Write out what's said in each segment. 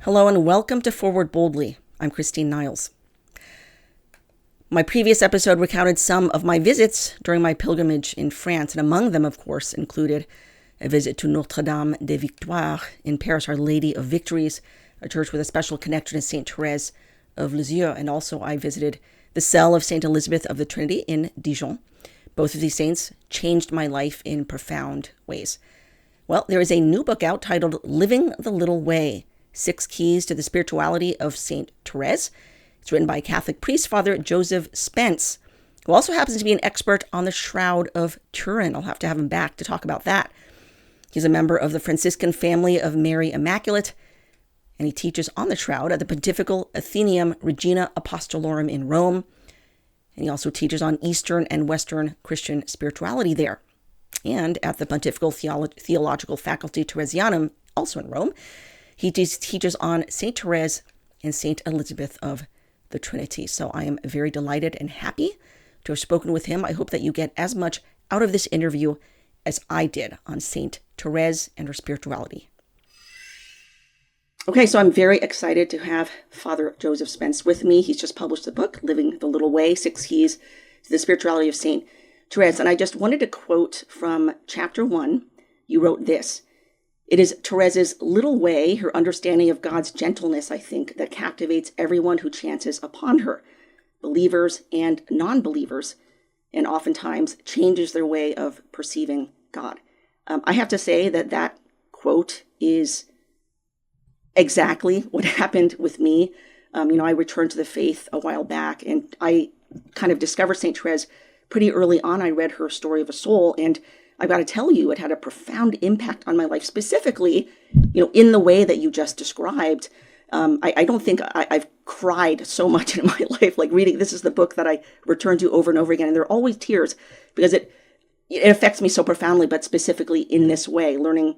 Hello and welcome to Forward Boldly. I'm Christine Niles. My previous episode recounted some of my visits during my pilgrimage in France, and among them, of course, included a visit to Notre-Dame des Victoires in Paris, Our Lady of Victories, a church with a special connection to St. Therese of Lisieux, and also I visited the cell of St. Elizabeth of the Trinity in Dijon. Both of these saints changed my life in profound ways. Well, there is a new book out titled Living the Little Way, 6 Keys to the Spirituality of St. Therese. It's written by Catholic priest Father Joseph Spence, who also happens to be an expert on the Shroud of Turin. I'll have to have him back to talk about that. He's a member of the Franciscan family of Mary Immaculate, and he teaches on the Shroud at the Pontifical Athenaeum Regina Apostolorum in Rome. And he also teaches on Eastern and Western Christian spirituality there. And at the Pontifical Theological Faculty Teresianum, also in Rome, he teaches on St. Therese and St. Elizabeth of the Trinity. So I am very delighted and happy to have spoken with him. I hope that you get as much out of this interview as I did on St. Therese and her spirituality. Okay, so I'm very excited to have Father Joseph Spence with me. He's just published the book, Living the Little Way, 6 Keys to the Spirituality of St. Therese. And I just wanted to quote from chapter 1. You wrote this: "It is Therese's little way, her understanding of God's gentleness, I think, that captivates everyone who chances upon her, believers and non-believers, and oftentimes changes their way of perceiving God." I have to say that quote is exactly what happened with me. I returned to the faith a while back, and I kind of discovered St. Therese pretty early on. I read her Story of a Soul, and I've got to tell you, it had a profound impact on my life, specifically, in the way that you just described. I don't think I've cried so much in my life, like reading. This is the book that I return to over and over again, and there are always tears because it affects me so profoundly, but specifically in this way, learning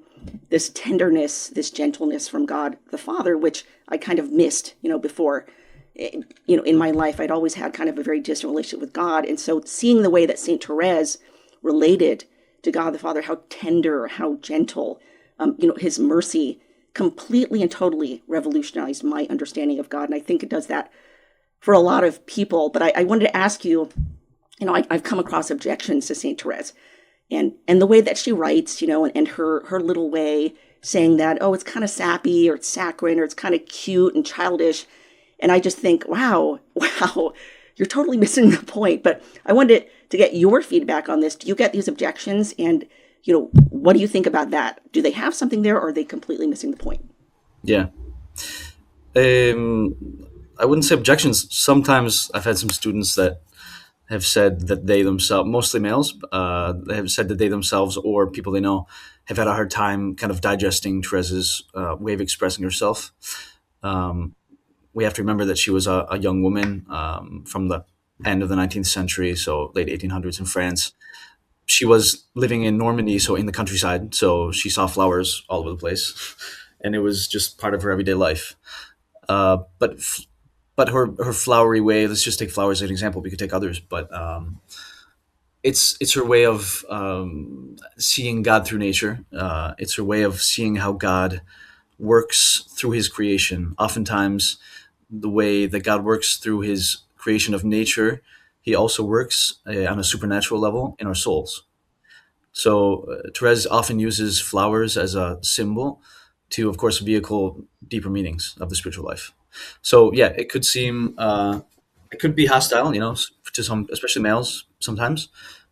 this tenderness, this gentleness from God the Father, which I kind of missed, before. In my life, I'd always had kind of a very distant relationship with God, and so seeing the way that St. Therese related to God the Father, how tender, how gentle, his mercy completely and totally revolutionized my understanding of God. And I think it does that for a lot of people. But I wanted to ask you, I've come across objections to St. Therese and the way that she writes, and her little way, saying that, oh, it's kind of sappy, or it's saccharine, or it's kind of cute and childish. And I just think, wow, you're totally missing the point. But I wanted to get your feedback on this. Do you get these objections? And, what do you think about that? Do they have something there, or are they completely missing the point? Yeah. I wouldn't say objections. Sometimes I've had some students that have said that they themselves, mostly males, they have said that they themselves or people they know have had a hard time kind of digesting Therese's way of expressing herself. We have to remember that she was a young woman from the end of the 19th century, so late 1800s in France. She was living in Normandy, so in the countryside, so she saw flowers all over the place, and it was just part of her everyday life. But her flowery way, let's just take flowers as an example, we could take others, but it's her way of seeing God through nature. It's her way of seeing how God works through his creation. Oftentimes, the way that God works through his creation of nature, he also works on a supernatural level in our souls. So Therese often uses flowers as a symbol to, of course, vehicle deeper meanings of the spiritual life. So yeah, it could seem, it could be hostile, to some, especially males sometimes,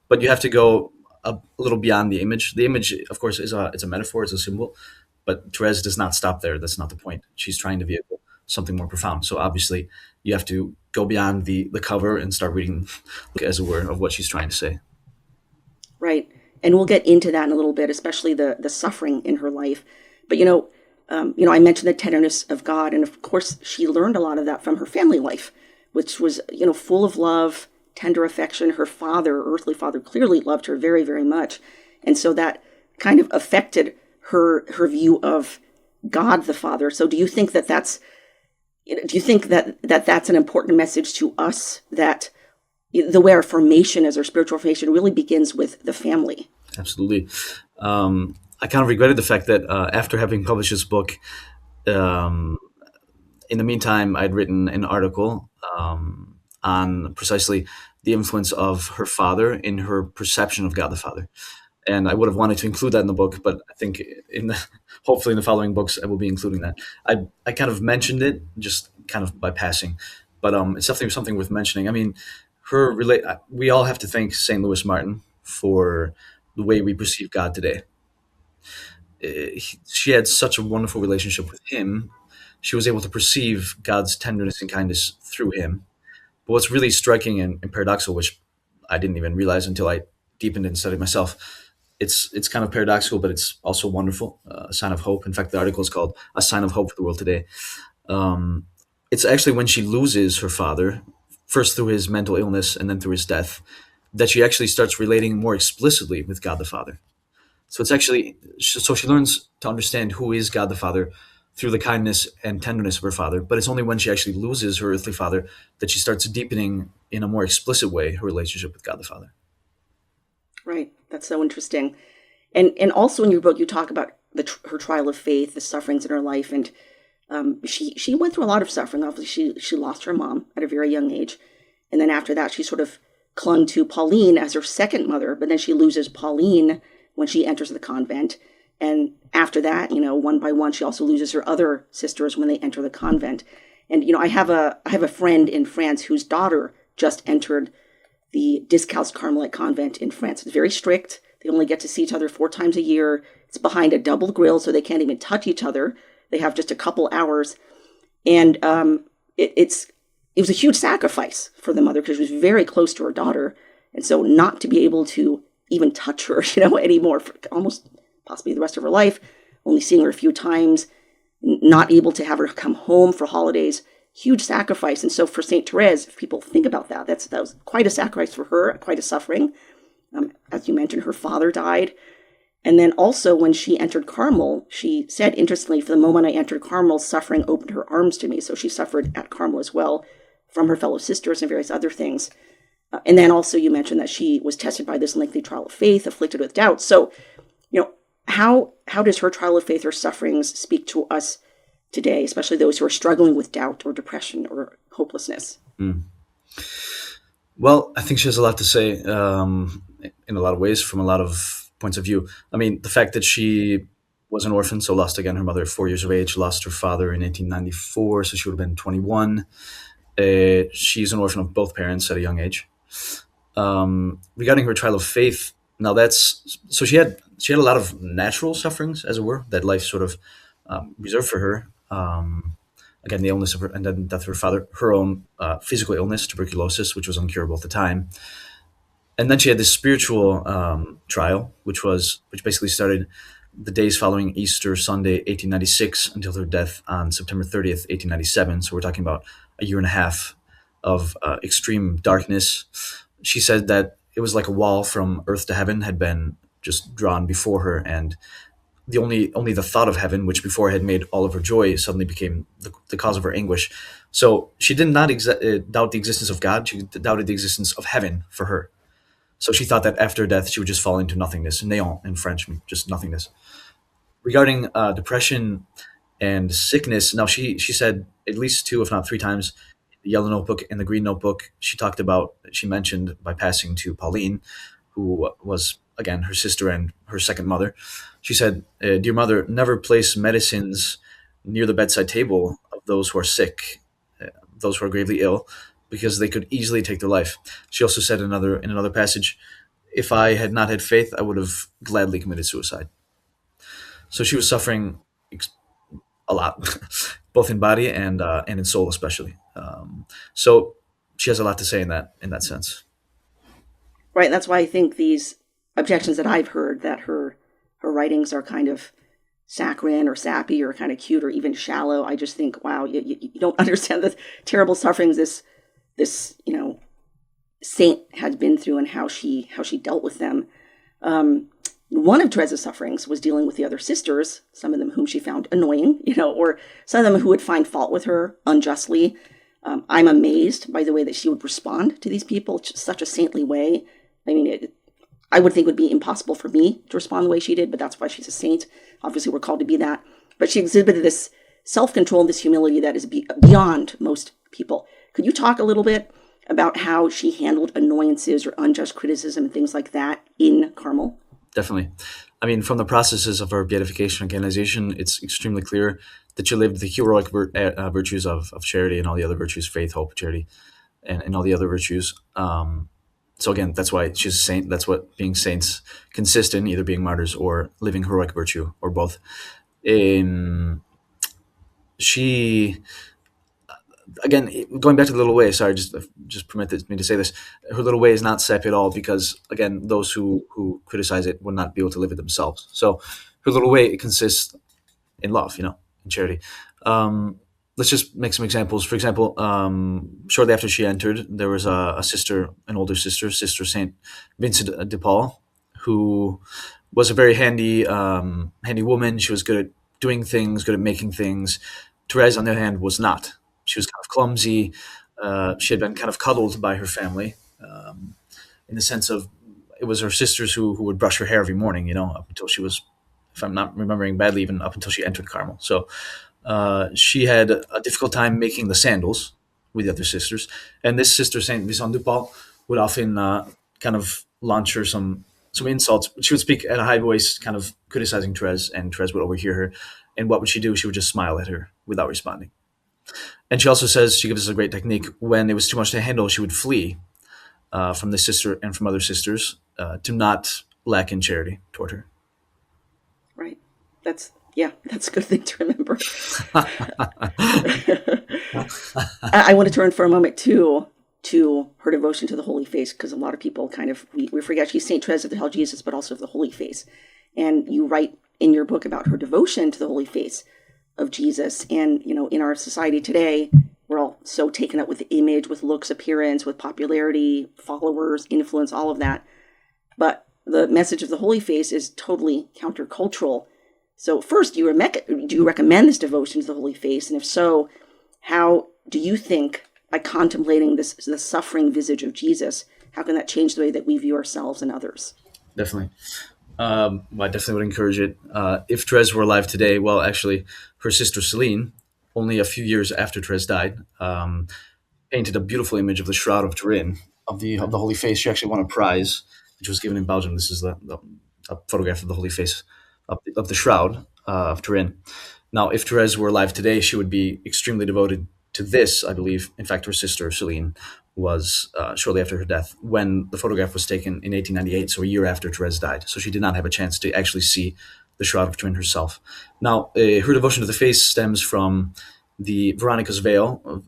but you have to go a little beyond the image. The image, of course, it's a metaphor, it's a symbol, but Therese does not stop there. That's not the point. She's trying to vehicle something more profound. So obviously you have to go beyond the cover and start reading, as it were, of what she's trying to say. Right. And we'll get into that in a little bit, especially the suffering in her life. But, I mentioned the tenderness of God. And of course, she learned a lot of that from her family life, which was, full of love, tender affection. Her father, earthly father, clearly loved her very, very much. And so that kind of affected her view of God the Father. So do you think that that's an important message to us, that the way our formation as our spiritual formation really begins with the family? Absolutely. I kind of regretted the fact that after having published this book, in the meantime, I'd written an article on precisely the influence of her father in her perception of God the Father. And I would have wanted to include that in the book, but I think hopefully in the following books I will be including that. I kind of mentioned it just kind of by passing, but it's definitely something worth mentioning. I mean, we all have to thank St. Louis Martin for the way we perceive God today. She had such a wonderful relationship with him. She was able to perceive God's tenderness and kindness through him. But what's really striking and paradoxical, which I didn't even realize until I deepened and studied myself, it's kind of paradoxical, but it's also wonderful, a sign of hope. In fact, the article is called "A Sign of Hope for the World Today." It's actually when she loses her father, first through his mental illness and then through his death, that she actually starts relating more explicitly with God the Father. So it's actually, so she learns to understand who is God the Father through the kindness and tenderness of her father. But it's only when she actually loses her earthly father that she starts deepening in a more explicit way her relationship with God the Father. Right. That's so interesting. And also in your book, you talk about her trial of faith, the sufferings in her life. And she went through a lot of suffering. Obviously, she lost her mom at a very young age. And then after that, she sort of clung to Pauline as her second mother. But then she loses Pauline when she enters the convent. And after that, one by one, she also loses her other sisters when they enter the convent. And, I have a friend in France whose daughter just entered the Discalced Carmelite convent in France. It's very strict. They only get to see each other 4 times a year. It's behind a double grill, so they can't even touch each other. They have just a couple hours. And it was a huge sacrifice for the mother because she was very close to her daughter. And so not to be able to even touch her, anymore for almost possibly the rest of her life, only seeing her a few times, not able to have her come home for holidays, huge sacrifice. And so for St. Therese, if people think about that, that was quite a sacrifice for her, quite a suffering. As you mentioned, her father died. And then also when she entered Carmel, she said, interestingly, for the moment I entered Carmel, suffering opened her arms to me. So she suffered at Carmel as well from her fellow sisters and various other things. And then also you mentioned that she was tested by this lengthy trial of faith, afflicted with doubt. So, how does her trial of faith or sufferings speak to us today, especially those who are struggling with doubt or depression or hopelessness? Well, I think she has a lot to say in a lot of ways, from a lot of points of view. I mean, the fact that she was an orphan, so lost again her mother at 4 years of age, lost her father in 1894, so she would have been 21. She's an orphan of both parents at a young age. Regarding her trial of faith, now so she had a lot of natural sufferings, as it were, that life sort of reserved for her. Again, the illness of her and then death of her father, her own physical illness, tuberculosis, which was incurable at the time. And then she had this spiritual trial, which basically started the days following Easter Sunday, 1896, until her death on September 30th, 1897. So we're talking about a year and a half of extreme darkness. She said that it was like a wall from earth to heaven had been just drawn before her, and only the thought of heaven, which before had made all of her joy, suddenly became the cause of her anguish. So she did not doubt the existence of God. She doubted the existence of heaven for her. So she thought that after death, she would just fall into nothingness. Néant in French, just nothingness. Regarding depression and sickness, now she said at least 2, if not 3 times, the yellow notebook and the green notebook, she mentioned by passing to Pauline, who was, again, her sister and her second mother. She said, "Dear mother, never place medicines near the bedside table of those who are sick, those who are gravely ill, because they could easily take their life." She also said in another passage, "If I had not had faith, I would have gladly committed suicide." So she was suffering a lot, both in body and in soul, especially. So she has a lot to say in that sense. Right. That's why I think these objections that I've heard that her writings are kind of saccharine or sappy or kind of cute or even shallow. I just think, wow, you don't understand the terrible sufferings this saint had been through and how she dealt with them. One of Therese's sufferings was dealing with the other sisters, some of them whom she found annoying, or some of them who would find fault with her unjustly. I'm amazed by the way that she would respond to these people, such a saintly way. I mean, I would think it would be impossible for me to respond the way she did, but that's why she's a saint. Obviously, we're called to be that. But she exhibited this self-control and this humility that is beyond most people. Could you talk a little bit about how she handled annoyances or unjust criticism and things like that in Carmel? Definitely. I mean, from the processes of her beatification and canonization, it's extremely clear that she lived the heroic virtues of charity and all the other virtues, faith, hope, charity, and all the other virtues. So again, that's why she's a saint. That's what being saints consist in, either being martyrs or living heroic virtue, or both. She, again, going back to the little way, sorry, just permit me to say this. Her little way is not sappy at all, because, again, those who criticize it would not be able to live it themselves. So her little way, it consists in love, in charity. Let's just make some examples. For example, shortly after she entered, there was a sister, an older sister, Sister St. Vincent de Paul, who was a very handy woman. She was good at doing things, good at making things. Therese, on the other hand, was not. She was kind of clumsy. She had been kind of cuddled by her family, in the sense of it was her sisters who would brush her hair every morning, up until she was, if I'm not remembering badly, even up until she entered Carmel. So she had a difficult time making the sandals with the other sisters. And this sister, Saint Vincent de Paul, would often kind of launch her some insults. She would speak at a high voice, kind of criticizing Therese, and Therese would overhear her. And what would she do? She would just smile at her without responding. And she also says, she gives us a great technique, when it was too much to handle, she would flee from this sister and from other sisters to not lack in charity toward her. Right. That's a good thing to remember. I want to turn for a moment to her devotion to the Holy Face, because a lot of people we forget she's Saint Therese of the Hell Jesus, but also of the Holy Face. And you write in your book about her devotion to the Holy Face of Jesus. And, in our society today, we're all so taken up with the image, with looks, appearance, with popularity, followers, influence, all of that. But the message of the Holy Face is totally countercultural. So first, do you recommend this devotion to the Holy Face? And if so, how do you think, by contemplating the suffering visage of Jesus, how can that change the way that we view ourselves and others? Definitely. I definitely would encourage it. If Therese were alive today, well, actually, her sister Celine, only a few years after Therese died, painted a beautiful image of the Shroud of Turin, of the Holy Face. She actually won a prize, which was given in Belgium. This is a photograph of the Holy Face, of the Shroud of Turin. Now, if Therese were alive today, she would be extremely devoted to this, I believe. In fact, her sister Celine was shortly after her death, when the photograph was taken in 1898, so a year after Therese died. So she did not have a chance to actually see the Shroud of Turin herself. Now, her devotion to the face stems from the Veronica's veil,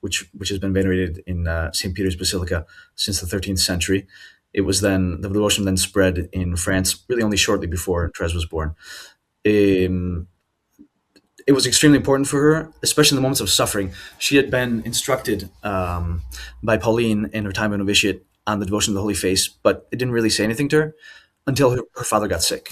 which has been venerated in St. Peter's Basilica since the 13th century. It was then, the devotion then spread in France really only shortly before Therese was born. It was extremely important for her, especially in the moments of suffering. She had been instructed by Pauline in her time of novitiate on the devotion to the Holy Face, but it didn't really say anything to her until her father got sick.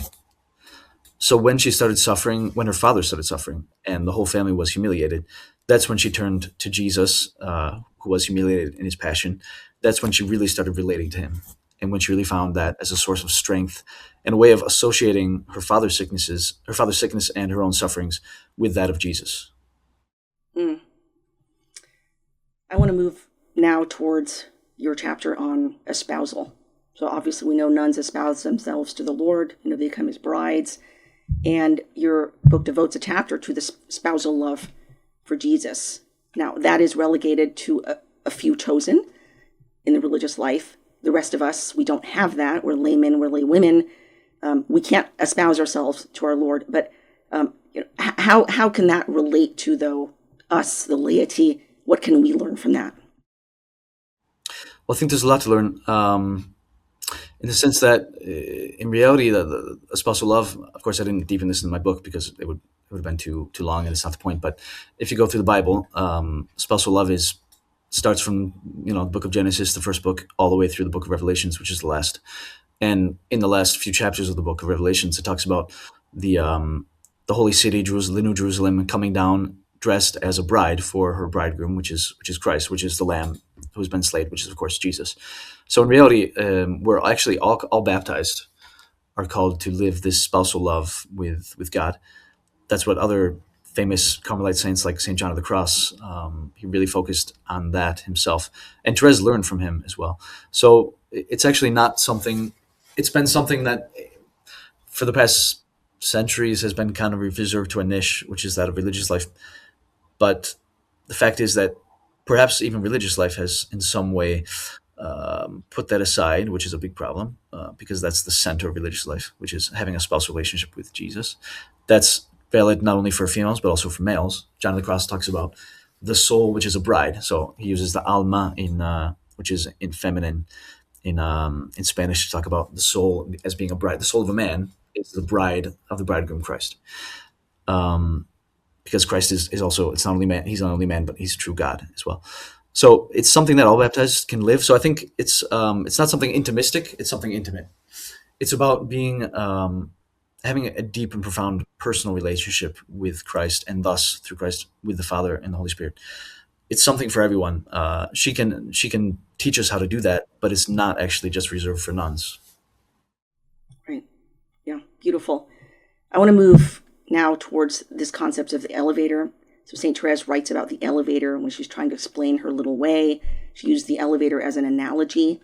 So when she started suffering, when her father started suffering, and the whole family was humiliated, that's when she turned to Jesus, who was humiliated in his passion. That's when she really started relating to him, and when she really found that as a source of strength and a way of associating her father's sickness and her own sufferings with that of Jesus. I want to move now towards your chapter on espousal. So obviously we know nuns espouse themselves to the Lord, they become his brides. And your book devotes a chapter to the spousal love for Jesus. Now, that is relegated to a few chosen in the religious life. The rest of us, we don't have that. We're laymen, we're laywomen. We can't espouse ourselves to our Lord. But how can that relate to, us, the laity? What can we learn from that? Well, I think there's a lot to learn. In the sense that, in reality, the spousal love, of course, I didn't deepen this in my book because it would have been too long, and it's not the point. But if you go through the Bible, spousal love starts from the book of Genesis, the first book, all the way through the book of Revelations, which is the last. And in the last few chapters of the book of Revelations, it talks about the holy city, Jerusalem, the New Jerusalem, coming down dressed as a bride for her bridegroom, which is Christ, which is the Lamb who's been slain, which is of course Jesus. So in reality, we're actually all baptized are called to live this spousal love with God. That's what other famous Carmelite saints like St. John of the Cross. He really focused on that himself. And Therese learned from him as well. So it's actually not something, it's been something that for the past centuries has been kind of reserved to a niche, which is that of religious life. But the fact is that perhaps even religious life has in some way put that aside, which is a big problem, because that's the center of religious life, which is having a spousal relationship with Jesus. That's valid not only for females, but also for males. John of the Cross talks about the soul, which is a bride. So he uses the alma, which is in feminine, in Spanish, to talk about the soul as being a bride. The soul of a man is the bride of the bridegroom Christ. Because Christ is also, it's not only man, he's not only man, but he's true God as well. So it's something that all baptized can live. So I think it's not something intimistic, it's something intimate. It's about being having a deep and profound personal relationship with Christ, and thus through Christ with the Father and the Holy Spirit. It's something for everyone. She can teach us how to do that, but it's not actually just reserved for nuns. Right. Yeah. Beautiful. I want to move now towards this concept of the elevator. So St. Therese writes about the elevator when she's trying to explain her little way. She used the elevator as an analogy,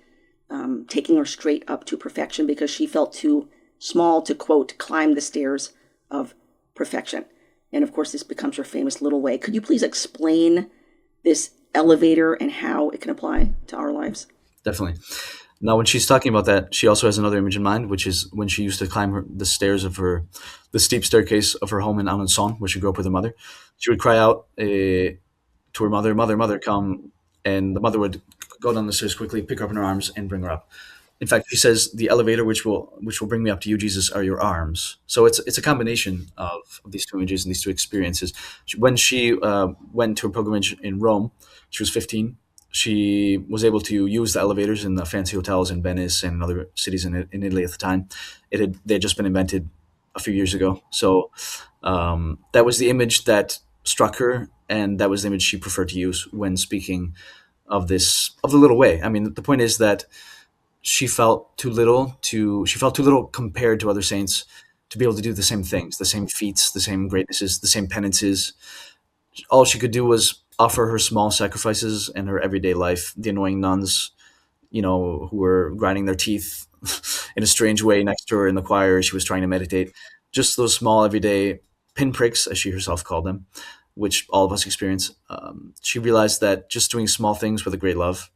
taking her straight up to perfection because she felt too small to, quote, climb the stairs of perfection. And of course, this becomes her famous little way. Could you please explain this elevator and how it can apply to our lives? Definitely. Now, when she's talking about that, she also has another image in mind, which is when she used to climb the steep staircase of her home in Alençon, where she grew up with her mother. She would cry out to her mother, "Mother, mother, come!" And the mother would go down the stairs quickly, pick her up in her arms, and bring her up. In fact, she says, "The elevator which will bring me up to you, Jesus, are your arms." So it's a combination of these two images and these two experiences. When she went to a pilgrimage in Rome, she was 15. She was able to use the elevators in the fancy hotels in Venice and other cities in Italy at the time. They had just been invented a few years ago. So that was the image that struck her, and that was the image she preferred to use when speaking of the little way. I mean, the point is that she felt too little compared to other saints to be able to do the same things, the same feats, the same greatnesses, the same penances. All she could do was offer her small sacrifices in her everyday life. The annoying nuns, who were grinding their teeth in a strange way next to her in the choir, she was trying to meditate. Just those small everyday pinpricks, as she herself called them, which all of us experience. She realized that just doing small things with a great love,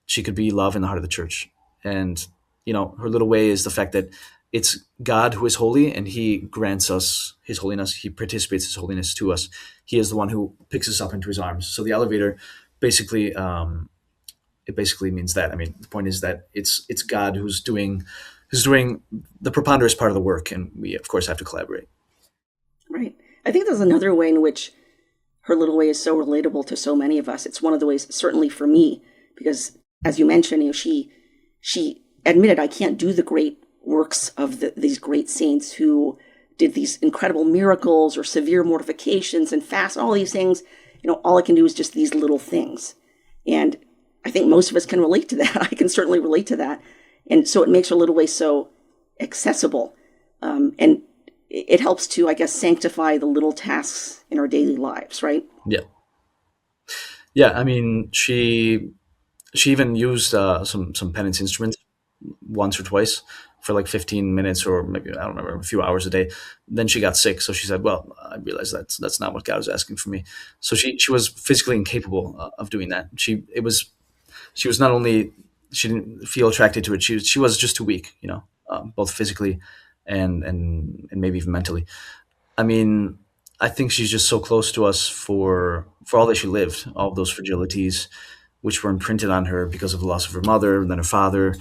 she could be love in the heart of the church. And, her little way is the fact that it's God who is holy, and he grants us his holiness. He participates his holiness to us. He is the one who picks us up into his arms. So the elevator basically, it basically means that. I mean, the point is that it's God who's doing the preponderance part of the work, and we, of course, have to collaborate. Right. I think there's another way in which her little way is so relatable to so many of us. It's one of the ways, certainly for me, because as you mentioned, she admitted, I can't do the great works of these great saints who did these incredible miracles or severe mortifications and fast, all these things. All I can do is just these little things. And I think most of us can relate to that. I can certainly relate to that. And so it makes her little way so accessible. And it helps to, I guess, sanctify the little tasks in our daily lives, right? Yeah. Yeah, I mean, she even used some penance instruments once or twice for like 15 minutes or maybe, I don't remember, a few hours a day. Then she got sick. So she said, well, I realized that's not what God was asking for me. So she was physically incapable of doing that. She was not only, she didn't feel attracted to it, she was just too weak, both physically and maybe even mentally. I mean, I think she's just so close to us for all that she lived, all of those fragilities which were imprinted on her because of the loss of her mother and then her father,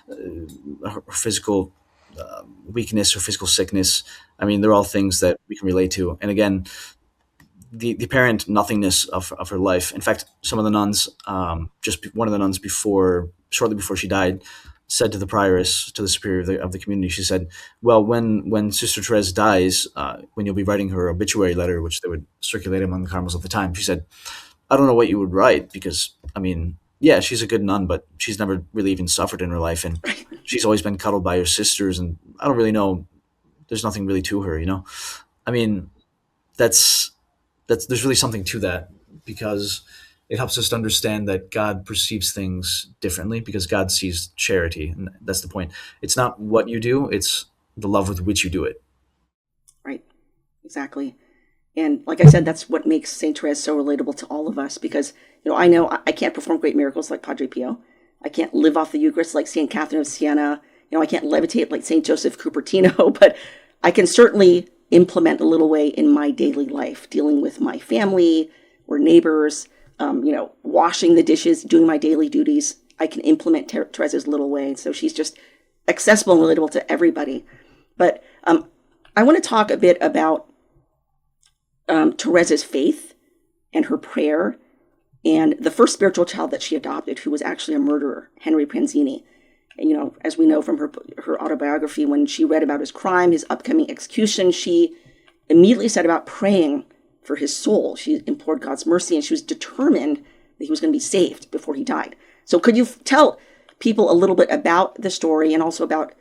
her physical weakness or physical sickness. I mean, they're all things that we can relate to. And again, the apparent nothingness of her life. In fact, some of the nuns, one of the nuns shortly before she died, said to the prioress, to the superior of the community, she said, well, when Sister Therese dies, when you'll be writing her obituary letter, which they would circulate among the Carmels at the time, she said, I don't know what you would write because, I mean, yeah, she's a good nun, but she's never really even suffered in her life. And she's always been cuddled by her sisters. And I don't really know. There's nothing really to her, I mean, that's there's really something to that, because it helps us to understand that God perceives things differently, because God sees charity, and that's the point. It's not what you do; it's the love with which you do it. Right. Exactly. And like I said, that's what makes St. Therese so relatable to all of us, because, I know I can't perform great miracles like Padre Pio. I can't live off the Eucharist like St. Catherine of Siena. I can't levitate like St. Joseph Cupertino, but I can certainly implement a little way in my daily life, dealing with my family or neighbors, washing the dishes, doing my daily duties. I can implement Therese's little way. So she's just accessible and relatable to everybody. But I want to talk a bit about Therese's faith and her prayer, and the first spiritual child that she adopted, who was actually a murderer, Henry Pranzini. And, as we know from her autobiography, when she read about his crime, his upcoming execution, she immediately set about praying for his soul. She implored God's mercy, and she was determined that he was going to be saved before he died. So could you tell people a little bit about the story, and also about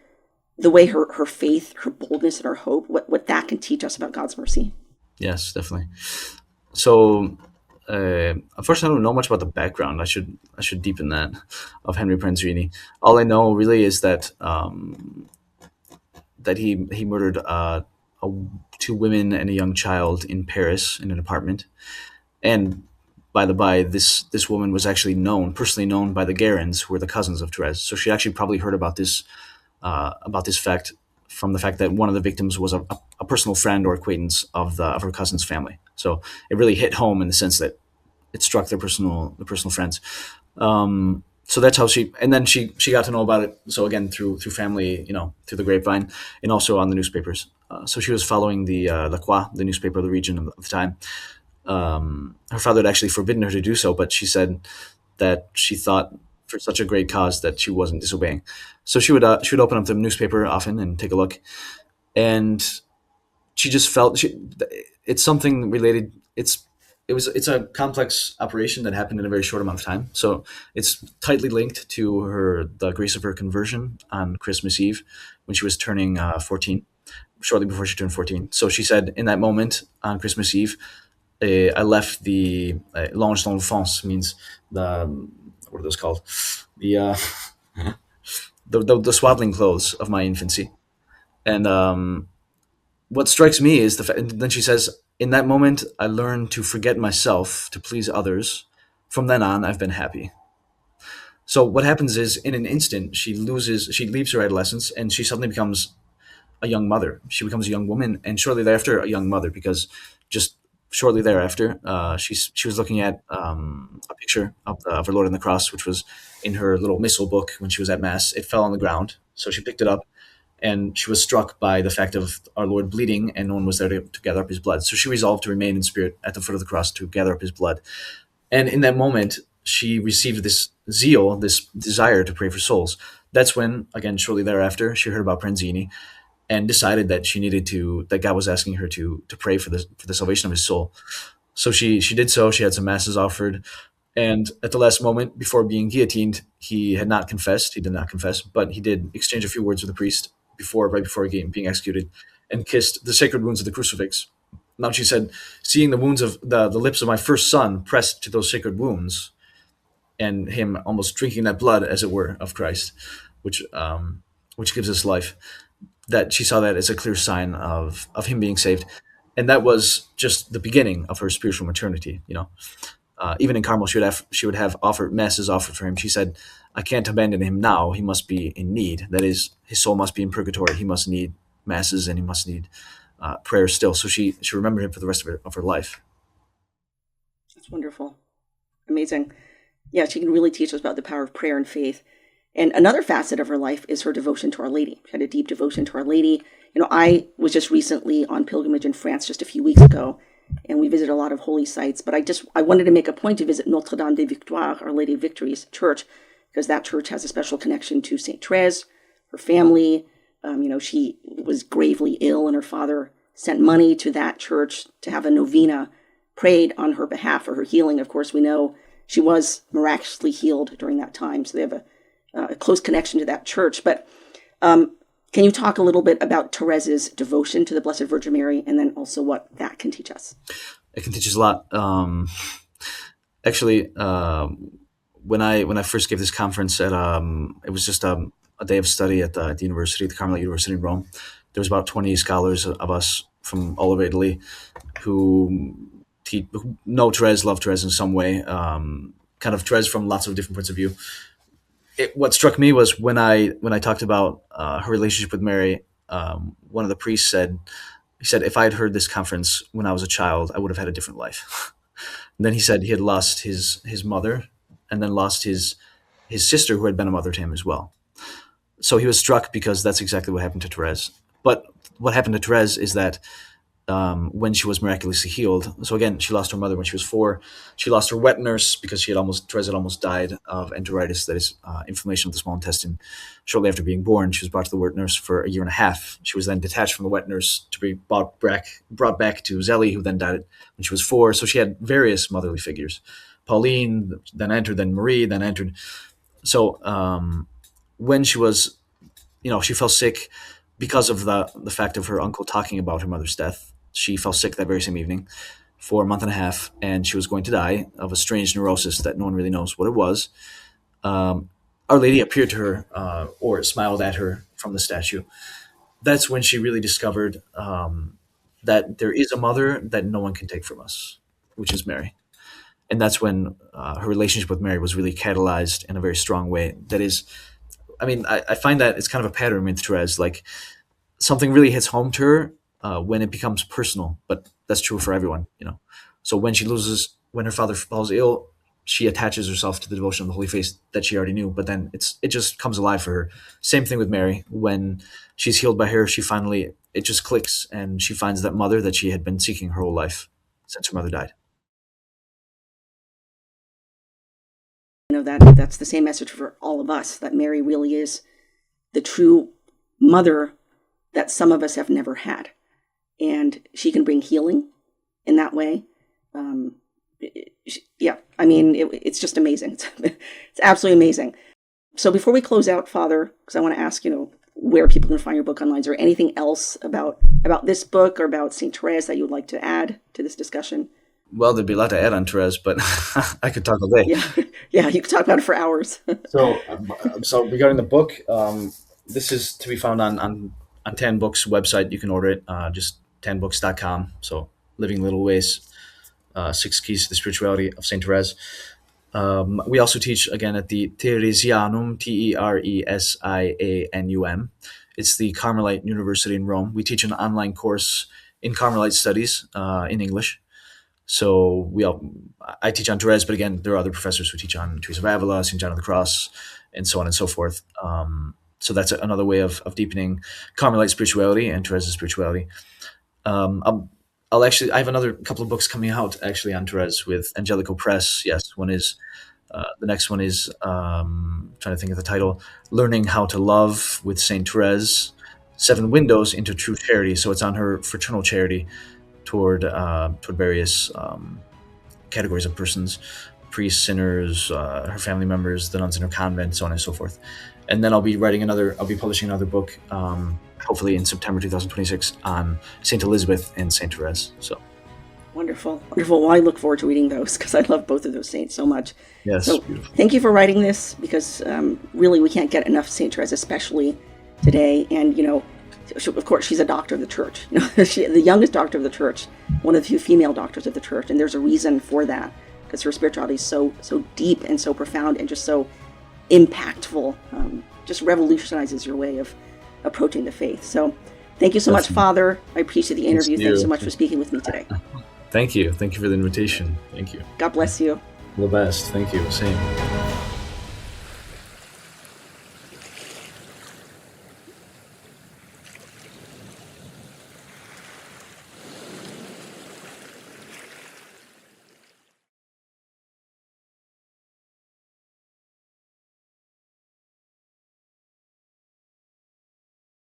the way her faith, her boldness, and her hope, what that can teach us about God's mercy? Yes, definitely. So, unfortunately, I don't know much about the background. I should deepen that, of Henry Pranzini. All I know really is that he murdered two women and a young child in Paris in an apartment. And by the by, this woman was actually personally known by the Guérins, who were the cousins of Therese. So she actually probably heard about this fact from the fact that one of the victims was a personal friend or acquaintance of her cousin's family. So it really hit home in the sense that it struck their personal friends. So that's how she got to know about it. So again, through family, through the grapevine, and also on the newspapers. So she was following the La Croix, the newspaper of the region of the time. Her father had actually forbidden her to do so, but she said that she thought, for such a great cause, that she wasn't disobeying. So she would open up the newspaper often and take a look, and she just felt it's something related. It's a complex operation that happened in a very short amount of time. So it's tightly linked to the grace of her conversion on Christmas Eve, when she was turning 14, shortly before she turned 14. So she said, in that moment on Christmas Eve, I left the linge d'enfance, means what are those called? The swaddling clothes of my infancy. And what strikes me is and then she says, in that moment, I learned to forget myself to please others. From then on, I've been happy. So what happens is, in an instant, she leaves her adolescence, and she suddenly becomes a young mother. She becomes a young woman, and shortly thereafter, a young mother, because just shortly thereafter, she was looking at a picture of our Lord on the cross, which was in her little missal book when she was at Mass. It fell on the ground, so she picked it up, and she was struck by the fact of our Lord bleeding, and no one was there to gather up his blood. So she resolved to remain in spirit at the foot of the cross to gather up his blood. And in that moment, she received this zeal, this desire to pray for souls. That's when, again, shortly thereafter, she heard about Pranzini, and decided that that God was asking her to pray for the salvation of his soul. So she did so. She had some masses offered, and at the last moment, before being guillotined, he did not confess, but he did exchange a few words with the priest right before being executed, and kissed the sacred wounds of the crucifix. Now she said, seeing the wounds of the lips of my first son pressed to those sacred wounds, and him almost drinking that blood, as it were, of Christ, which gives us life, that she saw that as a clear sign of him being saved. And that was just the beginning of her spiritual maternity. Even in Carmel, she would have masses offered for him. She said, I can't abandon him now. He must be in need. That is, his soul must be in purgatory. He must need masses, and he must need prayer still. So she remembered him for the rest of her life. That's wonderful. Amazing. Yeah, she can really teach us about the power of prayer and faith. And another facet of her life is her devotion to Our Lady. She had a deep devotion to Our Lady. I was just recently on pilgrimage in France just a few weeks ago, and we visited a lot of holy sites. But I wanted to make a point to visit Notre Dame des Victoires, Our Lady of Victories Church, because that church has a special connection to St. Therese, her family. She was gravely ill, and her father sent money to that church to have a novena prayed on her behalf for her healing. Of course, we know she was miraculously healed during that time, so they have a close connection to that church. But can you talk a little bit about Therese's devotion to the Blessed Virgin Mary, and then also what that can teach us? It can teach us a lot. Actually, when I first gave this conference at it was just a day of study at the university, the Carmelite University in Rome. There was about 20 scholars of us from all over Italy who who know Therese, love Therese in some way, kind of Therese from lots of different points of view. What struck me was when I talked about her relationship with Mary. One of the priests said, if I had heard this conference when I was a child, I would have had a different life. And then he said he had lost his mother, and then lost his sister, who had been a mother to him as well. So he was struck because that's exactly what happened to Therese. But what happened to Therese is that when she was miraculously healed. So again, she lost her mother when she was 4. She lost her wet nurse because Therese had almost died of enteritis, that is inflammation of the small intestine. Shortly after being born, she was brought to the wet nurse for a year and a half. She was then detached from the wet nurse to be brought back to Zelli, who then died when she was 4. So she had various motherly figures. Pauline then entered, then Marie then entered. So when she was, she fell sick because of the fact of her uncle talking about her mother's death. She fell sick that very same evening for a month and a half, and she was going to die of a strange neurosis that no one really knows what it was. Our Lady appeared to her or smiled at her from the statue. That's when she really discovered that there is a mother that no one can take from us, which is Mary. And that's when her relationship with Mary was really catalyzed in a very strong way. That is, I find that it's kind of a pattern with Therese. Like, something really hits home to her when it becomes personal, but that's true for everyone, So when her father falls ill, she attaches herself to the devotion of the Holy Face that she already knew, but then it just comes alive for her. Same thing with Mary. When she's healed by her, it just clicks, and she finds that mother that she had been seeking her whole life since her mother died. That's the same message for all of us, that Mary really is the true mother that some of us have never had. And she can bring healing in that way. It's just amazing. It's absolutely amazing. So before we close out, Father, because I want to ask, where people can find your book online, is there anything else about this book or about St. Therese that you would like to add to this discussion? Well, there'd be a lot to add on Therese, but I could talk all day. Yeah, you could talk about it for hours. So regarding the book, this is to be found on 10 Books website. You can order it, just 10books.com. So Living Little Ways, 6 Keys to the Spirituality of St. Therese. We also teach, again, at the Teresianum, Teresianum. It's the Carmelite University in Rome. We teach an online course in Carmelite studies in English. So I teach on Therese, but again, there are other professors who teach on Teresa of Avila, St. John of the Cross, and so on and so forth. So that's another way of deepening Carmelite spirituality and Therese's spirituality. I have another couple of books coming out actually on Therese with Angelico Press. Yes, one is the next one is trying to think of the title, Learning How to Love with St. Therese, 7 Windows into True Charity. So it's on her fraternal charity toward various categories of persons, priests, sinners, her family members, the nuns in her convent, so on and so forth. And then I'll be publishing another book, hopefully in September 2026, on St. Elizabeth and St. Therese. So wonderful. Well, I look forward to reading those because I love both of those saints so much. Yes, so beautiful. Thank you for writing this, because really we can't get enough St. Therese, especially today. And of course, she's a doctor of the church. She's the youngest doctor of the church, one of the few female doctors of the church, and there's a reason for that, because her spirituality is so deep and so profound and just so impactful. Just revolutionizes your way of approaching the faith. So, thank you so much, Father. I appreciate the interview. Thanks so much for speaking with me today. Thank you. Thank you for the invitation. Thank you. God bless you. All the best. Thank you. Same.